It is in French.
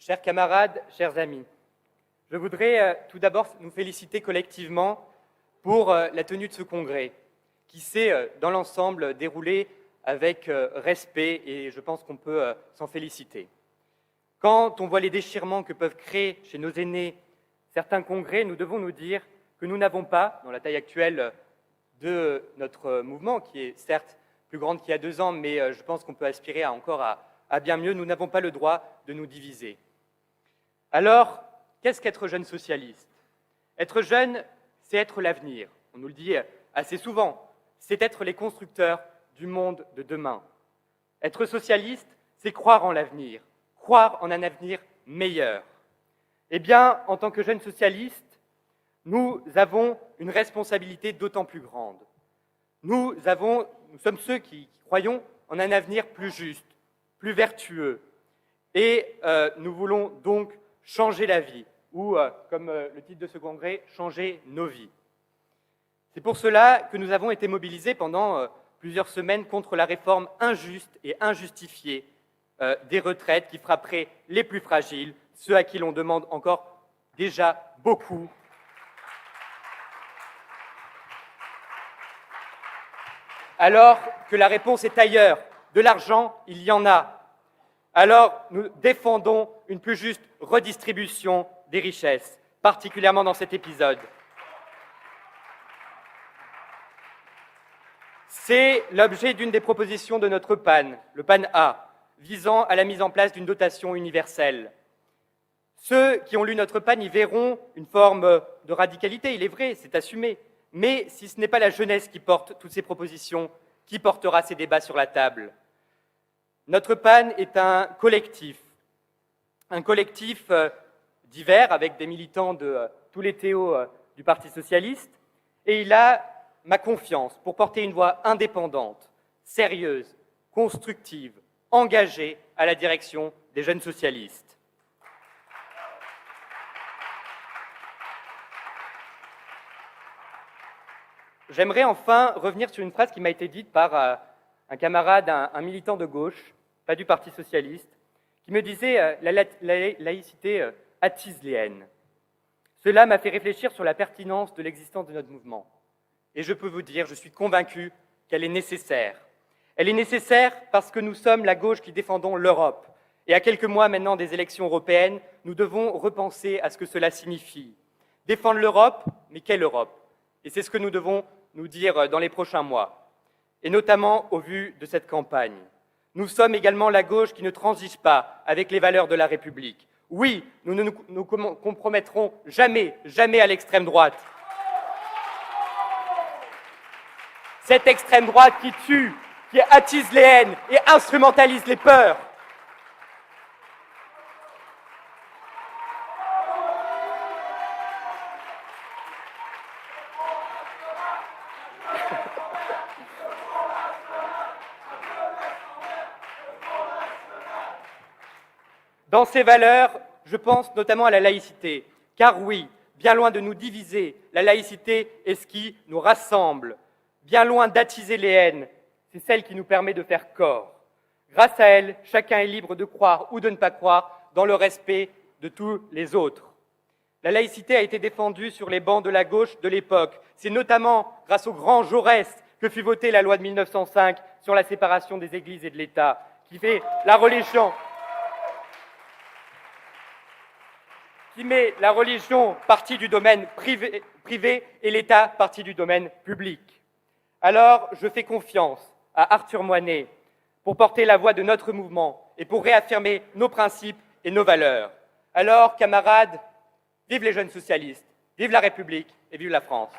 Chers camarades, chers amis, je voudrais tout d'abord nous féliciter collectivement pour la tenue de ce congrès qui s'est dans l'ensemble déroulé avec respect et je pense qu'on peut s'en féliciter. Quand on voit les déchirements que peuvent créer chez nos aînés certains congrès, nous devons nous dire que nous n'avons pas, dans la taille actuelle de notre mouvement, qui est certes plus grande qu'il y a 2 ans, mais je pense qu'on peut aspirer encore à bien mieux, nous n'avons pas le droit de nous diviser. Alors, qu'est-ce qu'être jeune socialiste? Être jeune, c'est être l'avenir. On nous le dit assez souvent. C'est être les constructeurs du monde de demain. Être socialiste, c'est croire en l'avenir, croire en un avenir meilleur. Eh bien, en tant que jeunes socialistes, nous avons une responsabilité d'autant plus grande. Nous sommes ceux qui croyons en un avenir plus juste, plus vertueux. Et nous voulons donc changer la vie, ou, comme le titre de ce congrès, changer nos vies. C'est pour cela que nous avons été mobilisés pendant plusieurs semaines contre la réforme injuste et injustifiée des retraites qui frapperait les plus fragiles, ceux à qui l'on demande encore déjà beaucoup. Alors que la réponse est ailleurs, de l'argent, il y en a. Alors nous défendons une plus juste redistribution des richesses, particulièrement dans cet épisode. C'est l'objet d'une des propositions de notre PAN, le PAN A, visant à la mise en place d'une dotation universelle. Ceux qui ont lu notre PAN y verront une forme de radicalité, il est vrai, c'est assumé. Mais si ce n'est pas la jeunesse qui porte toutes ces propositions, qui portera ces débats sur la table? Notre PAN est un collectif divers avec des militants de tous les théos du Parti socialiste, et il a ma confiance pour porter une voix indépendante, sérieuse, constructive, engagée à la direction des jeunes socialistes. J'aimerais enfin revenir sur une phrase qui m'a été dite par un camarade, un militant de gauche, pas du Parti socialiste, qui me disait la laïcité attise les haines. Cela m'a fait réfléchir sur la pertinence de l'existence de notre mouvement. Et je peux vous dire, je suis convaincu qu'elle est nécessaire. Elle est nécessaire parce que nous sommes la gauche qui défendons l'Europe. Et à quelques mois maintenant des élections européennes, nous devons repenser à ce que cela signifie. Défendre l'Europe, mais quelle Europe? Et c'est ce que nous devons nous dire dans les prochains mois, et notamment au vu de cette campagne. Nous sommes également la gauche qui ne transige pas avec les valeurs de la République. Oui, nous ne nous compromettrons jamais, jamais à l'extrême droite. Cette extrême droite qui tue, qui attise les haines et instrumentalise les peurs. Dans ces valeurs, je pense notamment à la laïcité, car oui, bien loin de nous diviser, la laïcité est ce qui nous rassemble. Bien loin d'attiser les haines, c'est celle qui nous permet de faire corps. Grâce à elle, chacun est libre de croire ou de ne pas croire dans le respect de tous les autres. La laïcité a été défendue sur les bancs de la gauche de l'époque. C'est notamment grâce au grand Jaurès que fut votée la loi de 1905 sur la séparation des églises et de l'État, qui fait la religion... qui met la religion partie du domaine privé et l'État partie du domaine public. Alors, je fais confiance à Arthur Moinet pour porter la voix de notre mouvement et pour réaffirmer nos principes et nos valeurs. Alors, camarades, vive les jeunes socialistes, vive la République et vive la France.